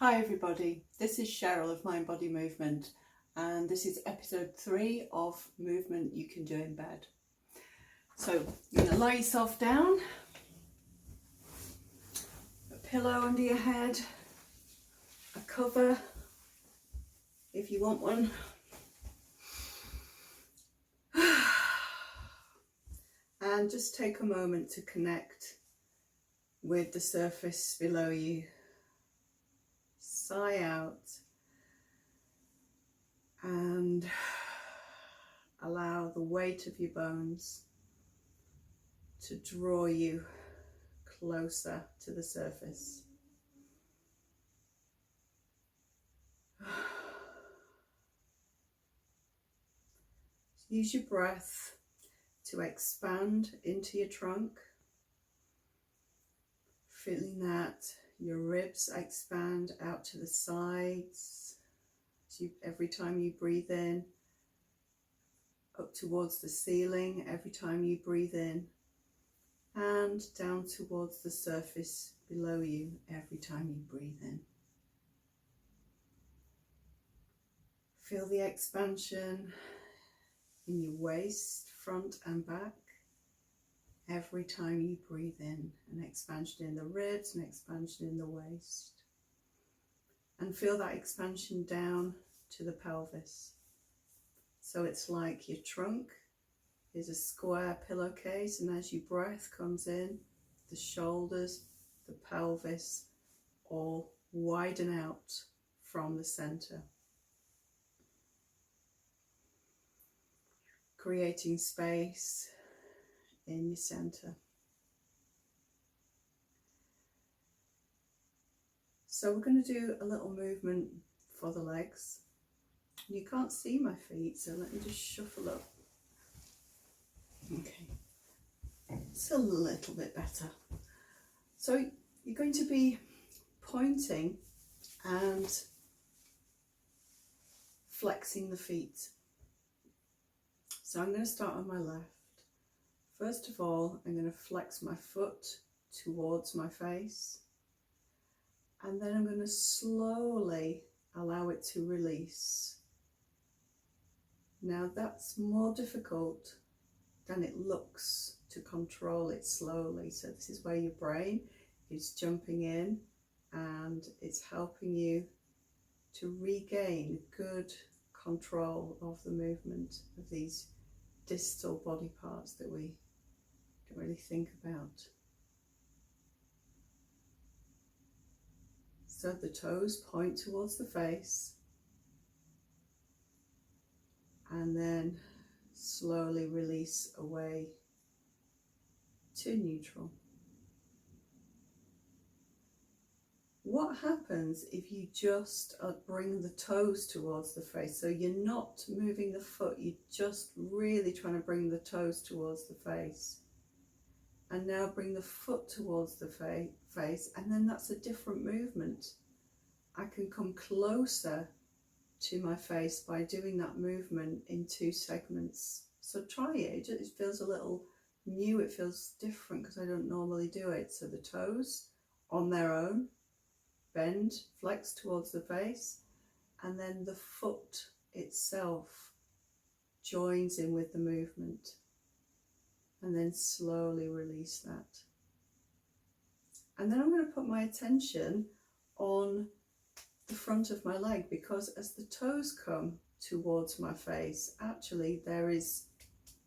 Hi everybody, this is Cheryl of Mind Body Movement, and this is episode 3 of Movement You Can Do in Bed. So you're going to lie yourself down, a pillow under your head, a cover if you want one, and just take a moment to connect with the surface below you. Sigh out and allow the weight of your bones to draw you closer to the surface. Use your breath to expand into your trunk, feeling that your ribs expand out to the sides. Every time you breathe in, up towards the ceiling every time you breathe in, and down towards the surface below you every time you breathe in. Feel the expansion in your waist, front and back, every time you breathe in. An expansion in the ribs, an expansion in the waist. And feel that expansion down to the pelvis. So it's like your trunk is a square pillowcase, and as your breath comes in, the shoulders, the pelvis all widen out from the center, creating space in your center. So we're going to do a little movement for the legs. You can't see my feet, so let me just shuffle up. Okay, it's a little bit better. So you're going to be pointing and flexing the feet. So I'm going to start on my left. First of all, I'm going to flex my foot towards my face, and then I'm going to slowly allow it to release. Now that's more difficult than it looks to control it slowly. So this is where your brain is jumping in and it's helping you to regain good control of the movement of these distal body parts that we don't really think about. So the toes point towards the face, and then slowly release away to neutral. What happens if you just bring the toes towards the face? So you're not moving the foot, you're just really trying to bring the toes towards the face. And now bring the foot towards the face, and then that's a different movement. I can come closer to my face by doing that movement in 2 segments. So try it. It feels a little new, it feels different because I don't normally do it. So the toes on their own, bend, flex towards the face, and then the foot itself joins in with the movement. And then slowly release that. And then I'm going to put my attention on the front of my leg, because as the toes come towards my face, actually there is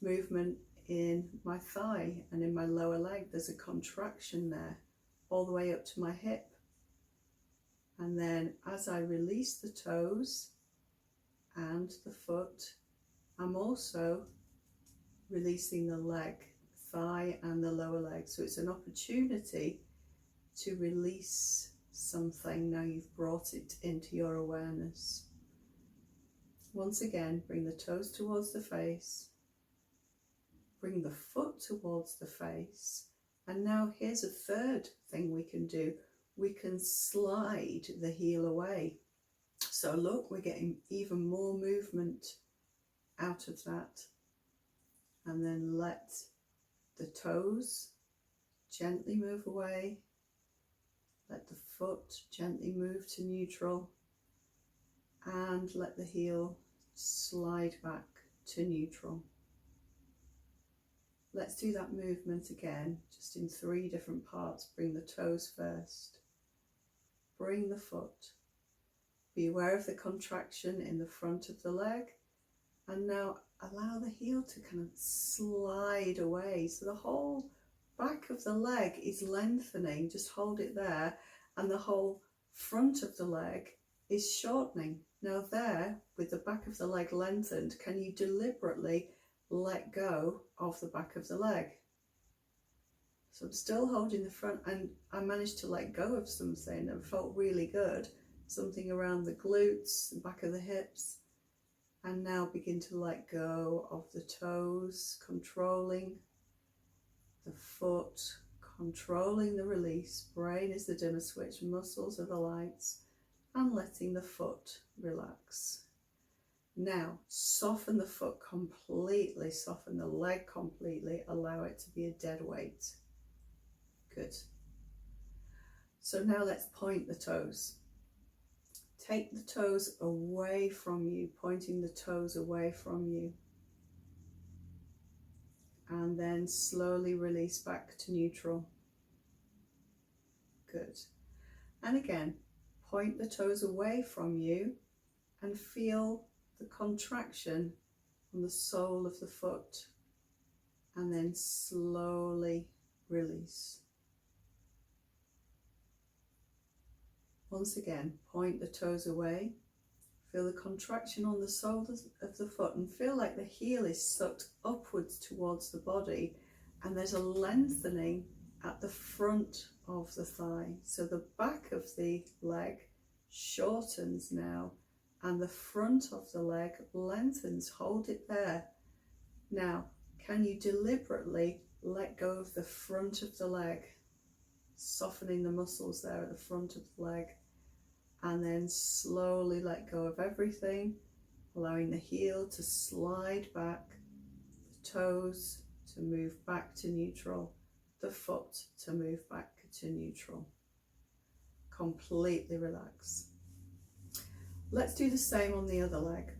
movement in my thigh and in my lower leg. There's a contraction there all the way up to my hip. And then as I release the toes and the foot, I'm also releasing the leg, thigh and the lower leg. So it's an opportunity to release something now you've brought it into your awareness. Once again, bring the toes towards the face, bring the foot towards the face, and now here's a third thing we can do. We can slide the heel away. So look, we're getting even more movement out of that. And then let the toes gently move away. Let the foot gently move to neutral and let the heel slide back to neutral. Let's do that movement again, just in 3 different parts. Bring the toes first. Bring the foot. Be aware of the contraction in the front of the leg. And now allow the heel to kind of slide away. So the whole back of the leg is lengthening. Just hold it there. And the whole front of the leg is shortening. Now there, with the back of the leg lengthened, can you deliberately let go of the back of the leg? So I'm still holding the front, and I managed to let go of something that felt really good. Something around the glutes, the back of the hips. And now begin to let go of the toes, controlling the foot, controlling the release. Brain is the dimmer switch, muscles are the lights, and letting the foot relax. Now, soften the foot completely, soften the leg completely, allow it to be a dead weight. Good. So now let's point the toes. Take the toes away from you, pointing the toes away from you. And then slowly release back to neutral. Good. And again, point the toes away from you and feel the contraction on the sole of the foot. And then slowly release. Once again, point the toes away. Feel the contraction on the sole of the foot and feel like the heel is sucked upwards towards the body, and there's a lengthening at the front of the thigh. So the back of the leg shortens now and the front of the leg lengthens. Hold it there. Now, can you deliberately let go of the front of the leg, softening the muscles there at the front of the leg, and then slowly let go of everything, allowing the heel to slide back, the toes to move back to neutral, the foot to move back to neutral. Completely relax. Let's do the same on the other leg.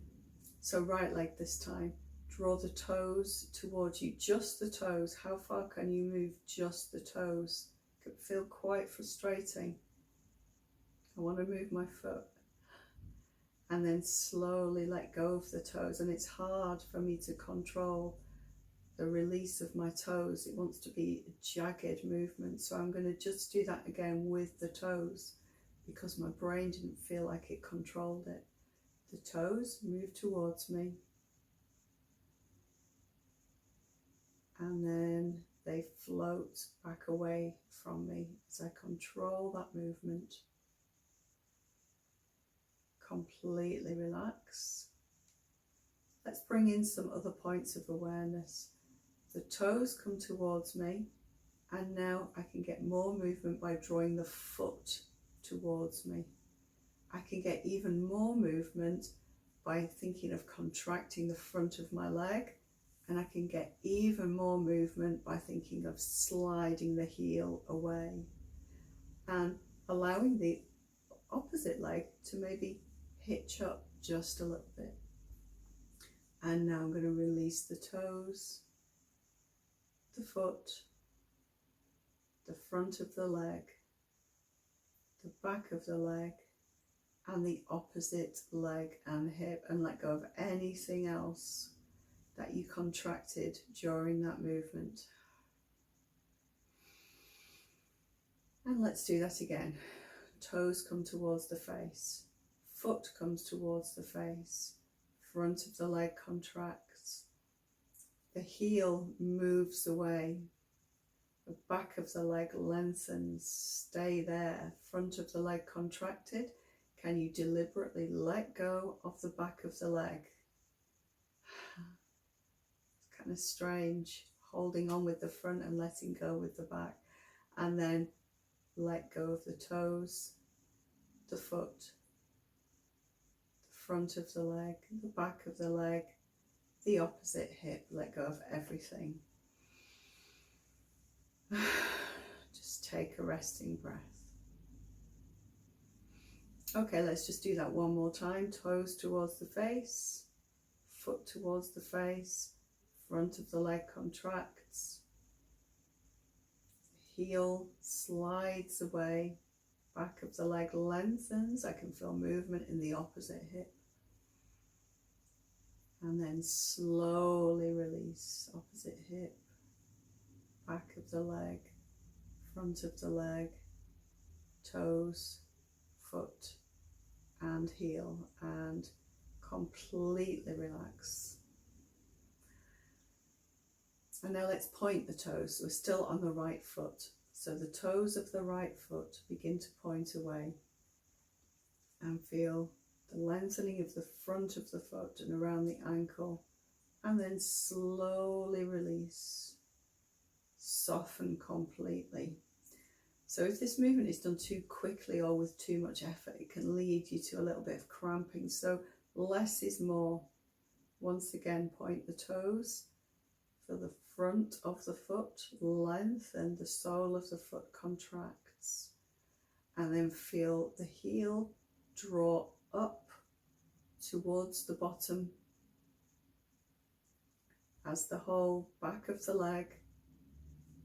So right leg this time. Draw the toes towards you, just the toes. How far can you move just the toes? It could feel quite frustrating. I want to move my foot. And then slowly let go of the toes. And it's hard for me to control the release of my toes. It wants to be a jagged movement. So I'm going to just do that again with the toes, because my brain didn't feel like it controlled it. The toes move towards me. And then they float back away from me as I control that movement. Completely relax. Let's bring in some other points of awareness. The toes come towards me, and now I can get more movement by drawing the foot towards me. I can get even more movement by thinking of contracting the front of my leg, and I can get even more movement by thinking of sliding the heel away and allowing the opposite leg to maybe hitch up just a little bit. And now I'm going to release the toes, the foot, the front of the leg, the back of the leg, and the opposite leg and hip, and let go of anything else that you contracted during that movement. And let's do that again. Toes come towards the face, foot comes towards the face, front of the leg contracts, the heel moves away, the back of the leg lengthens, stay there, front of the leg contracted. Can you deliberately let go of the back of the leg? It's kind of strange, holding on with the front and letting go with the back. And then let go of the toes, the foot, the front of the leg, the back of the leg, the opposite hip. Let go of everything. Just take a resting breath. Okay, let's just do that one more time. Toes towards the face, foot towards the face, front of the leg contracts, heel slides away, back of the leg lengthens. I can feel movement in the opposite hip. And then slowly release, opposite hip, back of the leg, front of the leg, toes, foot and heel, and completely relax. And now let's point the toes. We're still on the right foot. So the toes of the right foot begin to point away, and feel the lengthening of the front of the foot and around the ankle, and then slowly release, soften completely. So if this movement is done too quickly or with too much effort, it can lead you to a little bit of cramping. So less is more. Once again, point the toes, feel the front of the foot lengthen, the sole of the foot contracts, and then feel the heel draw up towards the bottom as the whole back of the leg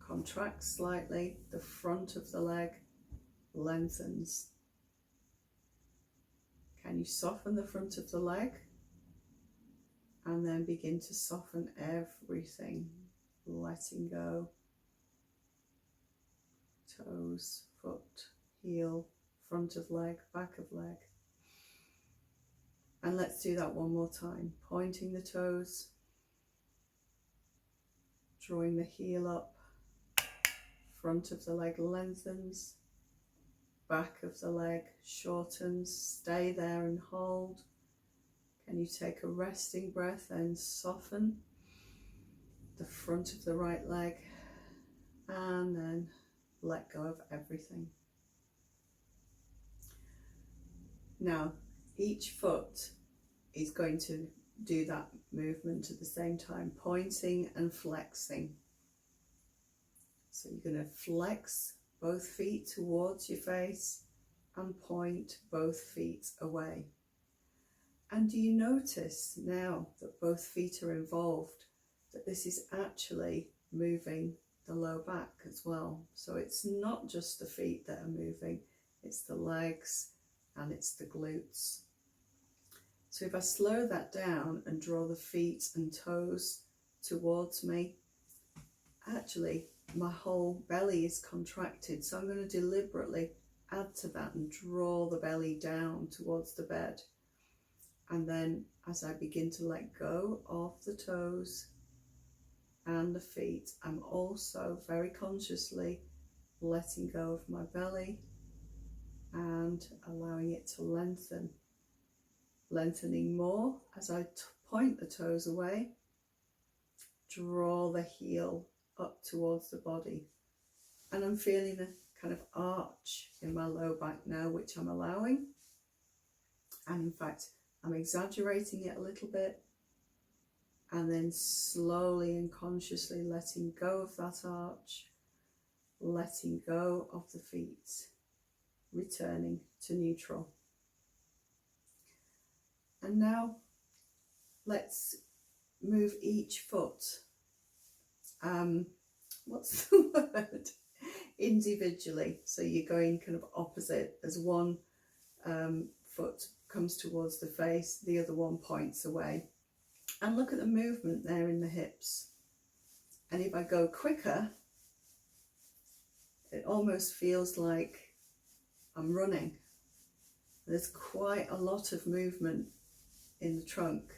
contracts slightly, the front of the leg lengthens. Can you soften the front of the leg? And then begin to soften everything, letting go. Toes, foot, heel, front of leg, back of leg. And let's do that one more time. Pointing the toes, drawing the heel up, front of the leg lengthens, back of the leg shortens. Stay there and hold. Can you take a resting breath and soften the front of the right leg, and then let go of everything. Now, each foot is going to do that movement at the same time, pointing and flexing. So you're going to flex both feet towards your face and point both feet away. And do you notice now that both feet are involved, that this is actually moving the low back as well? So it's not just the feet that are moving, it's the legs and it's the glutes. So if I slow that down and draw the feet and toes towards me, actually my whole belly is contracted. So I'm going to deliberately add to that and draw the belly down towards the bed. And then as I begin to let go of the toes and the feet, I'm also very consciously letting go of my belly and allowing it to lengthen. Lengthening more as I point the toes away, draw the heel up towards the body. And I'm feeling a kind of arch in my low back now, which I'm allowing. And in fact, I'm exaggerating it a little bit, and then slowly and consciously letting go of that arch, letting go of the feet, returning to neutral. And now let's move each foot, what's the word? Individually. So you're going kind of opposite as one foot comes towards the face, the other one points away. And look at the movement there in the hips. And if I go quicker, it almost feels like I'm running. There's quite a lot of movement in the trunk.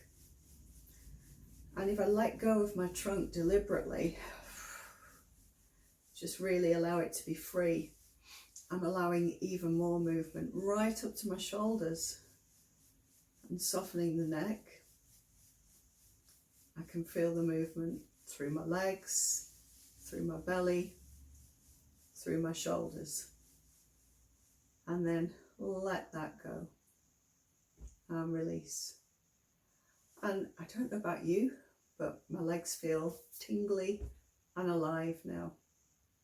And if I let go of my trunk deliberately, just really allow it to be free, I'm allowing even more movement right up to my shoulders and softening the neck. I can feel the movement through my legs, through my belly, through my shoulders. And then let that go and release. And I don't know about you, but my legs feel tingly and alive now.